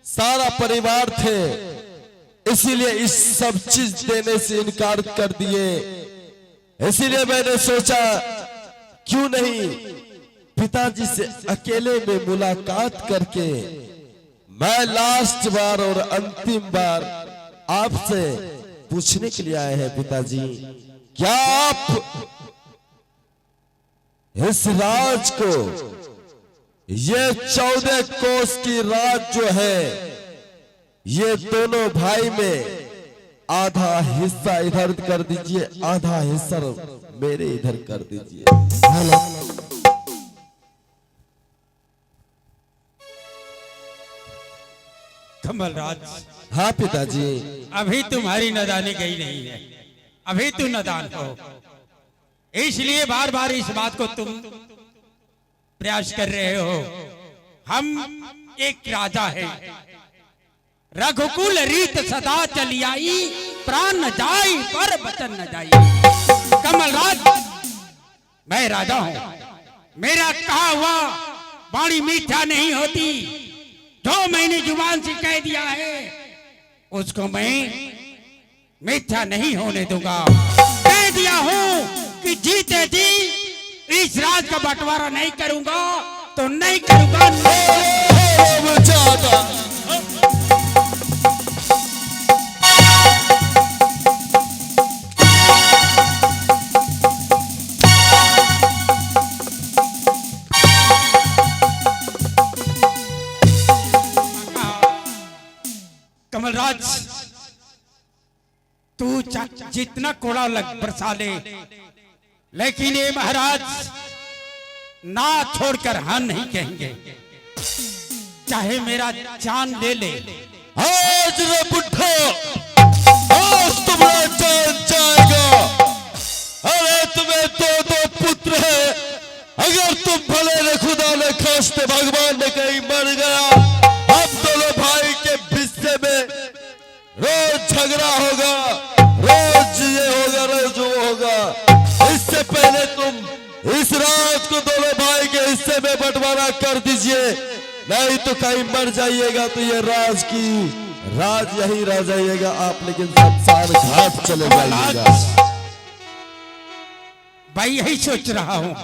सारा परिवार थे, इसीलिए इस सब चीज देने से इनकार कर दिए। इसीलिए मैंने सोचा क्यों नहीं पिताजी से अकेले में मुलाकात करके मैं लास्ट बार और अंतिम बार आपसे पूछने के लिए आए हैं। पिताजी, क्या आप इस राज को, ये 14 कोस की राज जो है, ये दोनों भाई में आधा हिस्सा इधर कर दीजिए, आधा हिस्सा मेरे इधर कर दीजिए। कमलराज, हाँ पिताजी। अभी तुम्हारी नादानी गई नहीं है, अभी तुम नादान हो, इसलिए बार बार इस बात को तुम प्रयास कर रहे हो। हम एक राजा है, रघुकुल रीत सदा चली आई, प्राण न जाई पर वचन न जाई। कमलराज, मैं राजा हूं, मेरा कहा हुआ वाणी मीठा नहीं होती। जो मैंने जुबान से कह दिया है उसको मैं मीठा नहीं होने दूंगा। कह दिया हूं कि जीते जी इस राज का बंटवारा नहीं करूंगा तो नहीं करूंगा। कमलराज, तू जितना कोड़ा लग बरसा ले, लेकिन ये महाराज ना छोड़कर हाँ नहीं कहेंगे, चाहे मेरा जान ले ले। आज रे बुढ़ा, आज तुम्हारा जान जाएगा। अरे तुम्हें दो पुत्र है, अगर तुम भले ने खुदा ने खास्ते भगवान ने कहीं मर गया, अब दोनों भाई के हिस्से में रोज झगड़ा होगा, रोज ये होगा, रोज वो होगा। इससे पहले तुम इस राज को दोनों भाई के हिस्से में बंटवारा कर दीजिए, नहीं तो कहीं मर जाइएगा तो ये राज यही रह जाइएगा आप, लेकिन शमशान घाट चले जाइएगा। भाई यही सोच रहा हूं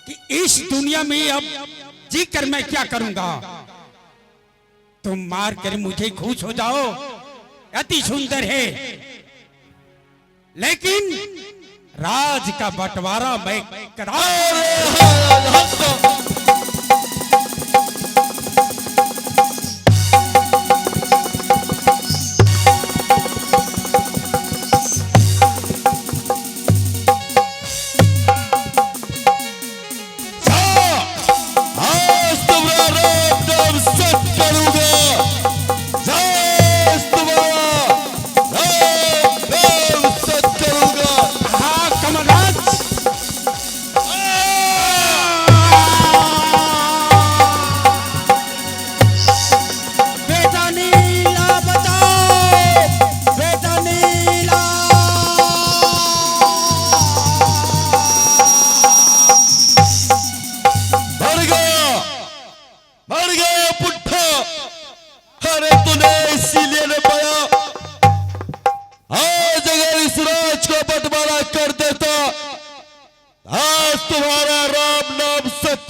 कि इस दुनिया में अब जी कर मैं क्या करूंगा। तुम मार कर मुझे खुश हो जाओ, अति सुंदर है, लेकिन राज का बंटवारा मैं करा।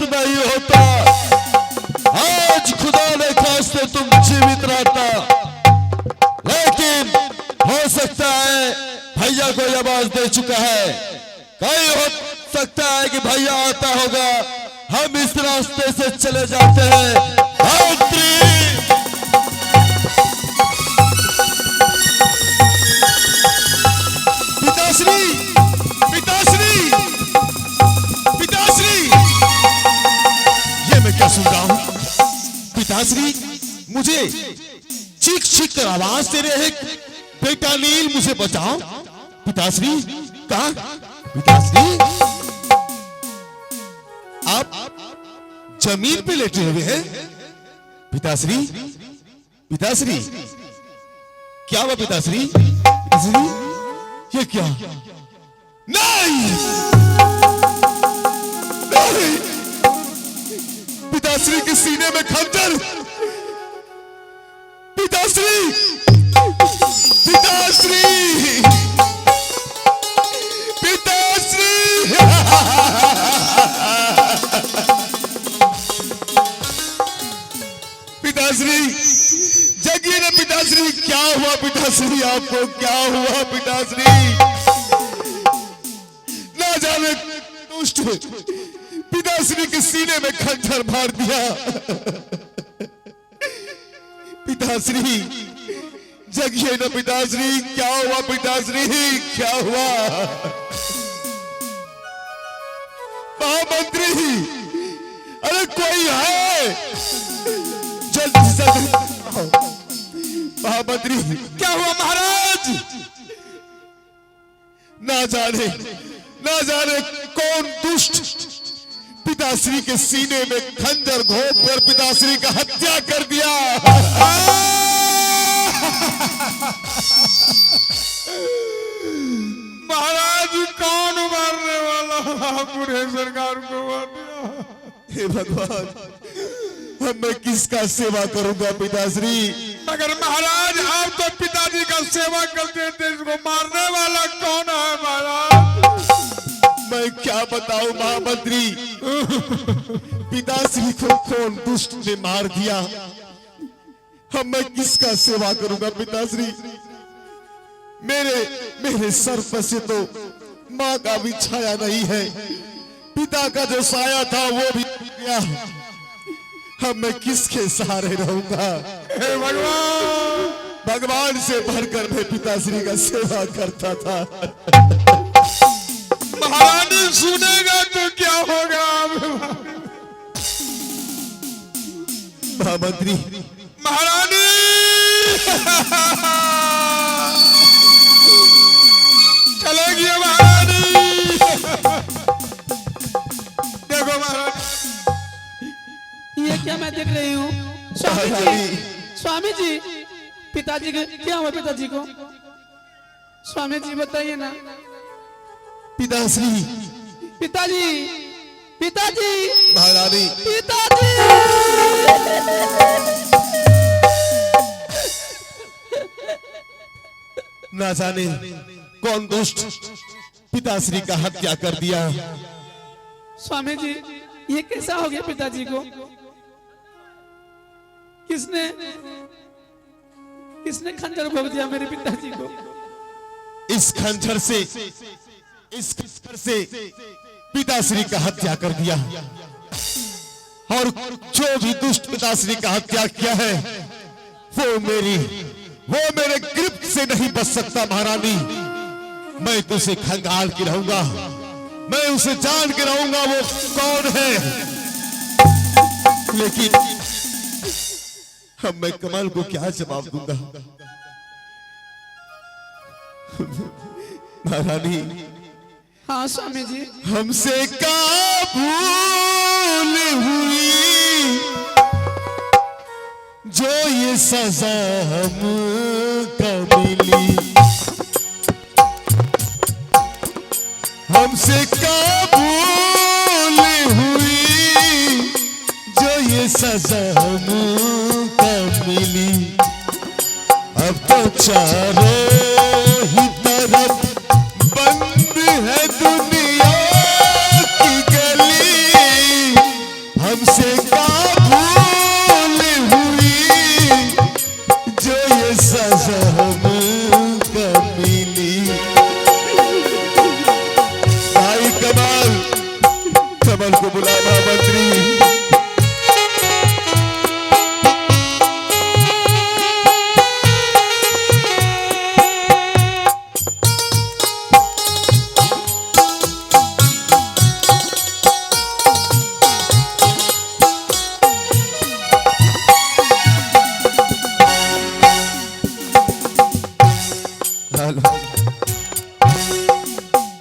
नहीं होता, आज खुदा ने खास्ते तुम जीवित रहता, लेकिन हो सकता है भैया को आवाज दे चुका है, कहीं हो सकता है कि भैया आता होगा, हम इस रास्ते से चले जाते हैं। पिताश्री, पिताश्री, पिताश्री, ये मैं क्या सुन रहा हूं? पिताश्री मुझे चीख चीख कर आवाज दे रहे हैं, बेटा नील मुझे बचाओ। पिताश्री कहां? पिताश्री आप जमीन पे लेटे हुए हैं। पिताश्री, पिताश्री क्या हुआ? पिताश्री, पिताश्री ये क्या? नहीं, नहीं, पिताश्री के सीने में खंजर, पिताश्री, पिताश्री, पिताश्री। पिताश्री जगिए ना पिताश्री, क्या हुआ पिताश्री, आपको क्या हुआ पिताश्री? ना जाने दुष्ट पिताश्री के सीने में खंजर मार दिया। पिताश्री जगिए ना पिताश्री, क्या हुआ पिताश्री, क्या हुआ? महामंत्री, अरे कोई है, जल्दी से महामंत्री। क्या हुआ महाराज? ना जाने कौन दुष्ट पिताश्री के सीने में खंजर घोंप कर पिताश्री का हत्या कर दिया। महाराज कौन मारने वाला? पूरे सरकार को मार दिया। हे भगवान, अब मैं किसका सेवा करूंगा पिताश्री? मगर महाराज आप तो पिताजी का सेवा करते थे, इसको मारने वाला कौन है महाराज? मैं क्या बताऊं महामंत्री, पिताश्री को कौन दुष्ट ने मार दिया। अब मैं किसका सेवा करूंगा पिताश्री? मेरे सर पर से तो माँ का भी छाया नहीं है, पिता का जो साया था वो भी गया। अब मैं किसके सहारे रहूंगा? हे भगवान, भगवान से भरकर मैं पिताश्री का सेवा करता था। महारानी सुनेगा तो क्या होगा? महामंत्री, महारानी चलेगी महारानी। देखो महारानी, ये क्या मैं देख रही हूँ? स्वामी जी, स्वामी जी, पिताजी के क्या हुआ? पिताजी को स्वामी जी बताइए ना। पिताश्री, पिताजी, पिताजी, महारानी, पिताजी। ना जाने कौन दुष्ट पिताश्री का हत्या कर दिया। स्वामी जी ये कैसा हो गया पिताजी को? किसने खंजर भोग दिया मेरे पिताजी को? इस खंजर से पिताश्री का हत्या कर दिया। और जो भी दुष्ट पिताश्री का हत्या किया है वो मेरे गिरफ्त से नहीं बच सकता महारानी। मैं तो उसे खंगाल के रहूंगा, मैं उसे जान के रहूंगा वो कौन है। लेकिन अब मैं कमल को क्या जवाब दूंगा? महारानी, हाँ स्वामी जी, हमसे का भूल हुई जो ये सजा हमको मिली। हमसे का भूल हुई जो ये सजा हमको मिली। अब तो चारों ही तरफ बंद है दुनिया की गली। हमसे का भूल हुई जो ये सजा हमको मिली। भाई कमल को बुलाना मंत्री।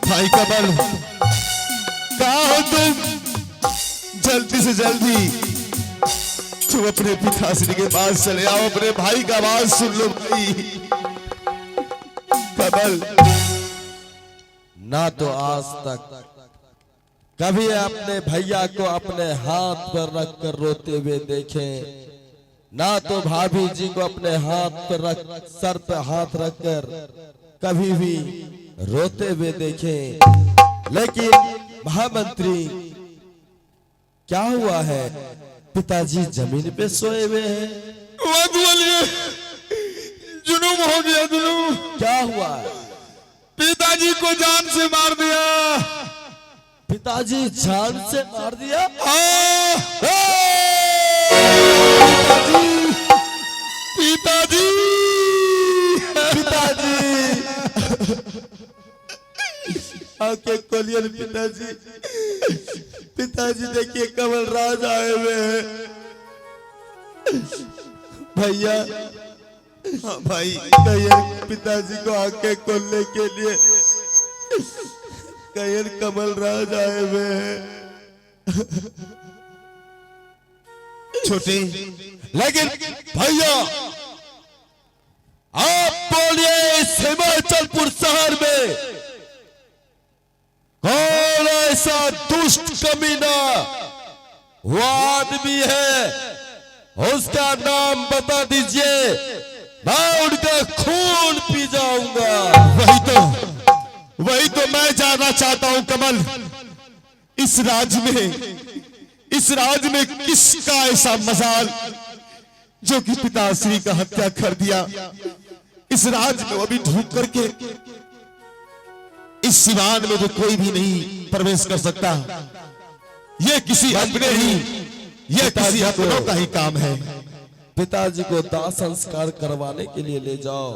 भाई कमल, कहाँ हो तुम? जल्दी से जल्दी तुम अपने पिताश्री के पास चले आओ, अपने भाई का आवाज सुन लो भाई। कमल, ना तो आज तक कभी अपने भैया को अपने हाथ पर रखकर रोते हुए देखे, ना तो भाभी जी को अपने हाथ पर रख, सर पर हाथ रखकर कभी भी रोते हुए देखे। लेकिन महामंत्री, क्या हुआ है? पिताजी जमीन पे सोए हुए हैं। मत बोलिए, जुनून हो गया जुनून। क्या हुआ है? पिताजी को जान से मार दिया। पिताजी जान से मार दिया? पिताजी, पिताजी आके खोलिए पिताजी। पिताजी देखिए कमल राज आए हुए हैं। भैया, हाँ भाई, कहिए पिताजी को आके खोलने के लिए। कहिए कमल राज आए हुए हैं। छोटे, लेकिन भैया, आप बोलिए इस हिमाचलपुर शहर में कौन ऐसा दुष्ट कमीना वो आदमी है, उसका नाम बता दीजिए, मैं उनका खून पी जाऊंगा। वही तो मैं जानना चाहता हूं कमल। इस राज्य में किसका ऐसा मजाल जो कि पिताश्री का हत्या कर दिया? इस राज्य में अभी ढूंढ करके इस सिवान में तो कोई भी नहीं प्रवेश कर सकता। ये किसी अपनों का ही काम है। पिताजी को दाह संस्कार करवाने के लिए ले जाओ,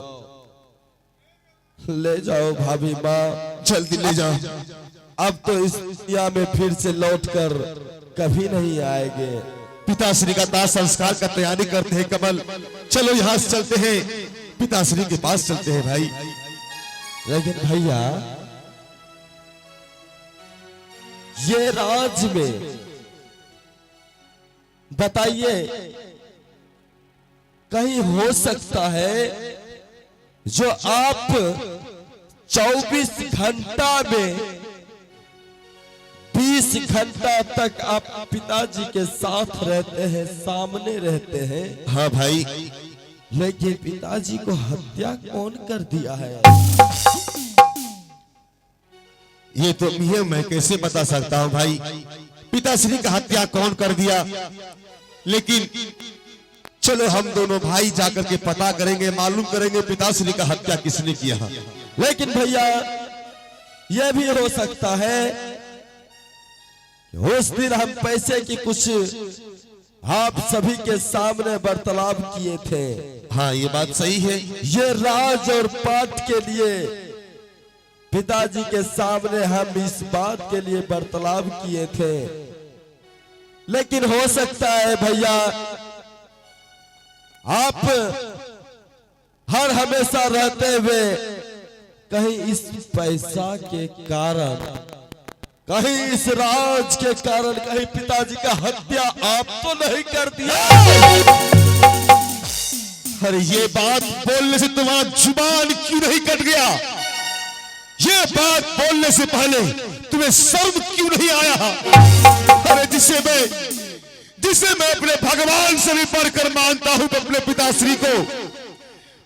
ले जाओ भाभी माँ, जल्दी ले जाओ। अब तो इस दुनिया में फिर से लौटकर कभी नहीं आएंगे। पिताश्री का दाह संस्कार का तैयारी करते हैं कमल। चलो यहां से चलते हैं, पिताश्री के पास चलते हैं भाई। लेकिन भैया, ये राज्य में बताइए, कहीं हो सकता है जो आप 24 घंटा में 20 घंटा तक आप पिताजी के साथ रहते हैं, सामने रहते हैं? हाँ भाई, लेकिन पिताजी को हत्या कौन कर दिया है? ये तो मैं कैसे बता सकता हूं भाई, पिताश्री का हत्या कौन कर दिया। लेकिन चलो हम दोनों भाई जाकर के पता करेंगे, मालूम करेंगे पिताश्री का हत्या किसने किया। लेकिन भैया, यह भी हो सकता है कि उस दिन हम पैसे की कुछ आप सभी के सामने वार्तालाप किए थे। हाँ, ये बात सही है। ये राज और पाठ के लिए पिताजी के सामने हम इस बात के लिए वार्तालाप किए थे। लेकिन हो सकता है भैया, आप हर हमेशा रहते हुए कहीं इस पैसा के कारण, कहीं इस राज के कारण, कहीं पिताजी का हत्या आप तो नहीं कर दिया? अरे ये बात बोलने से तुम्हारा जुबान क्यों नहीं कट गया? ये बात बोलने से पहले तुम्हें शर्म क्यों नहीं आया? अरे जिसे मैं अपने भगवान से भी बढ़कर मानता हूं, अपने पिताश्री को,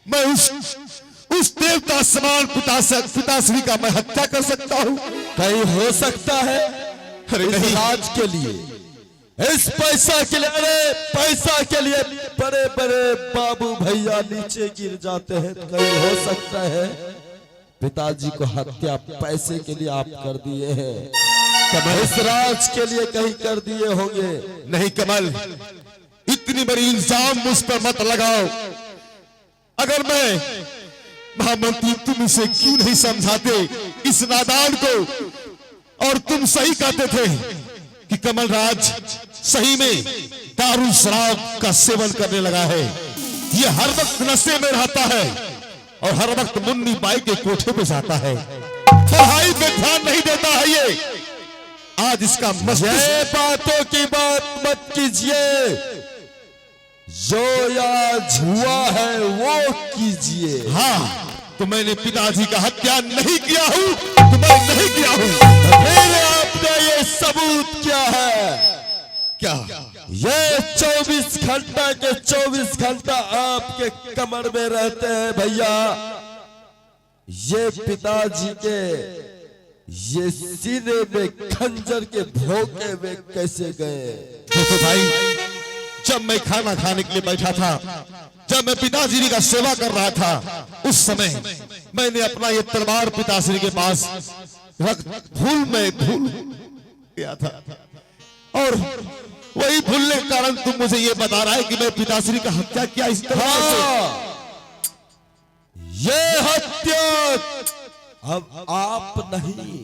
मैं उस देवता समान पिताश्री का मैं हत्या कर सकता हूं? कहीं हो सकता है अरे इस नहीं। राज के लिए, इस पैसा के लिए, अरे पैसा के लिए बड़े बड़े बाबू भैया नीचे गिर जाते हैं। कहीं हो सकता है पिताजी को हत्या पैसे के लिए आप कर दिए हैं, इस राज के लिए कहीं कर दिए होंगे। नहीं कमल, इतनी बड़ी इल्जाम मुझ पर मत लगाओ। अगर मैं महामंत्री, तुम इसे क्यों नहीं समझाते इस नादान को? और तुम सही कहते थे कि कमल राज सही में दारू शराब का सेवन करने लगा है। ये हर वक्त नशे में रहता है और हर वक्त मुन्नी बाई के कोठे पे जाता है, पढ़ाई पे ध्यान नहीं देता है। ये आज इसका ये बातों की बात मत कीजिए, जो आज हुआ है वो कीजिए। हाँ, तो मैंने पिताजी का हत्या नहीं किया हूं, तो मैं नहीं किया हूं। फिर आपने ये सबूत क्या है क्या? ये 24 घंटा के 24 घंटा आपके कमर में रहते हैं भैया। ये पिताजी के ये सीने में खंजर के भोंके में कैसे गए? देखो भाई, जब मैं खाना खाने के लिए बैठा था, जब मैं पिताश्री का सेवा कर रहा था, उस समय मैंने अपना ये तलवार पिताश्री के पास रख भूल गया था, और वही भूलने के कारण तुम मुझे ये बता रहा है कि मैं पिताश्री का हत्या किया इस तलवार से। ये हत्या अब आप नहीं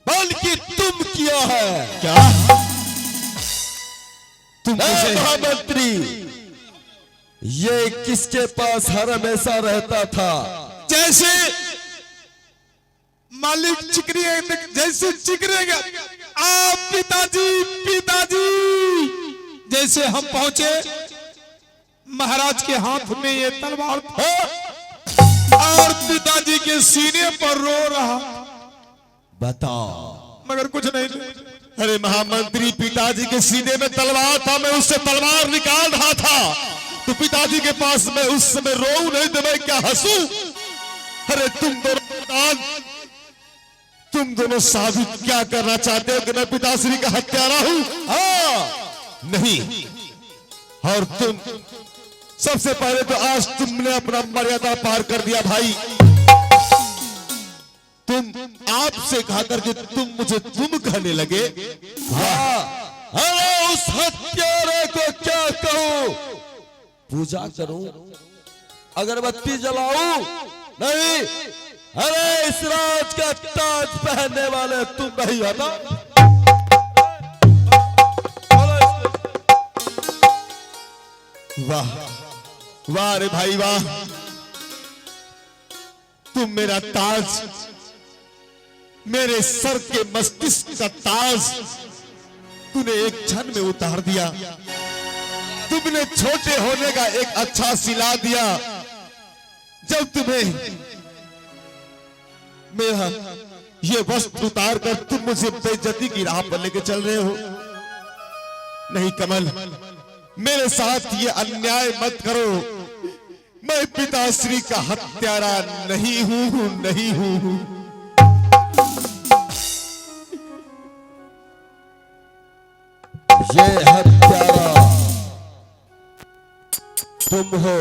बल्कि तुम किया है। क्या तुम मुझे? महामंत्री, ये किसके पास हर हमेशा रहता था? जैसे मालिक चिकरी जैसे चिकरेगा आप पिताजी जैसे हम पहुंचे, महाराज के हाथ में ये तलवार था और पिताजी के सीने पर रो रहा। बताओ। मगर कुछ नहीं। अरे महामंत्री, पिताजी के सीने में तलवार था, मैं उससे तलवार निकाल रहा था, तो पिताजी के पास मैं उस समय रो नहीं तो मैं क्या हंसू? अरे तुम दोनों साबित क्या करना चाहते हो कि मैं पिताश्री का हत्यारा हूं? हाँ, नहीं। और तुम सबसे पहले तो आज तुमने अपना मर्यादा पार कर दिया भाई। तुम आपसे कहा करके तुम मुझे तुम कहने लगे। हाँ, अरे उस हत्यारे को क्या कहूं? पूजा करूं? अगरबत्ती जलाऊं? नहीं। अरे इस राज का ताज पहनने वाले तुम नहीं हो ना? वाह वाह रे भाई वाह, तुम मेरा ताज, मेरे सर के मस्तिष्क का ताज तूने एक क्षण में उतार दिया। तुमने छोटे होने का एक अच्छा सिला दिया। जब तुम्हें मेरा ये वस्त्र उतार कर तुम मुझे बेइज्जती की राह पर लेके चल रहे हो। नहीं कमल, मेरे साथ ये अन्याय मत करो। मैं पिताश्री का हत्यारा नहीं हूं, नहीं हूं। ये हत्यारा तुम हो,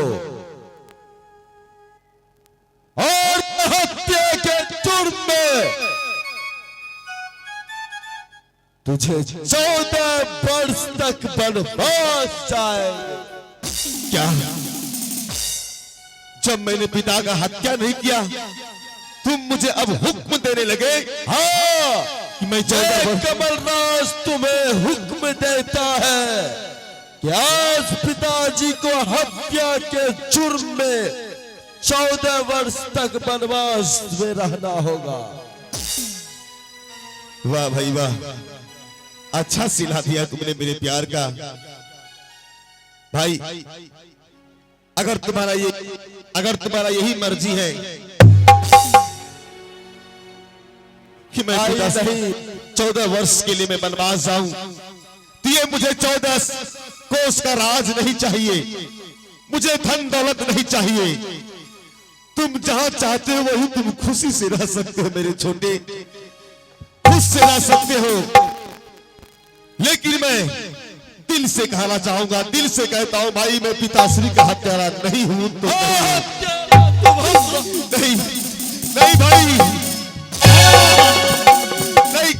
और हत्या के जुर्म में तुझे 14 वर्ष तक वनवास जाएगा। क्या? जब मैंने पिता का हत्या नहीं किया, तुम मुझे अब हुक्म देने लगे? हाँ, कि मैं 14 वर्ष कमलराज तुम्हें हुक्म देता है कि आज पिताजी को हत्या के जुर्म में 14 वर्ष तक वनवास में रहना होगा। वाह भाई वाह, अच्छा सिला दिया तुमने मेरे प्यार का भाई। अगर तुम्हारा यही मर्जी है कि मैं नहीं, 14 वर्ष के लिए मैं वनवास जाऊं, तो ये मुझे 14 कोस का राज नहीं चाहिए, मुझे धन दौलत नहीं चाहिए। तुम जहां चाहते हो वही तुम खुशी से रह सकते हो मेरे छोटे, खुश से रह सकते हो। लेकिन मैं दिल से कहना चाहूंगा, दिल से कहता हूं भाई, मैं पिताश्री का हत्यारा नहीं हूं तो नहीं, नहीं भाई, नहीं।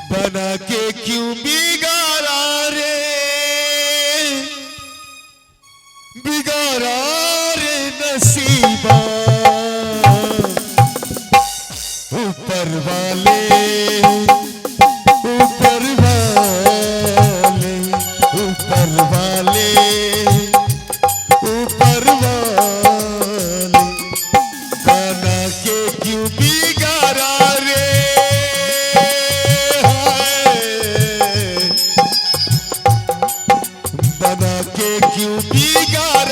बना के क्यों बिगाड़ा रे, बिगाड़ा रे नसीबा, ऊपर वाले, ऊपर वाले, ऊपर वाले, ऊपर वाले, बना के क्यों बिगाड़ा रे, बना के क्यों बिगाड़ा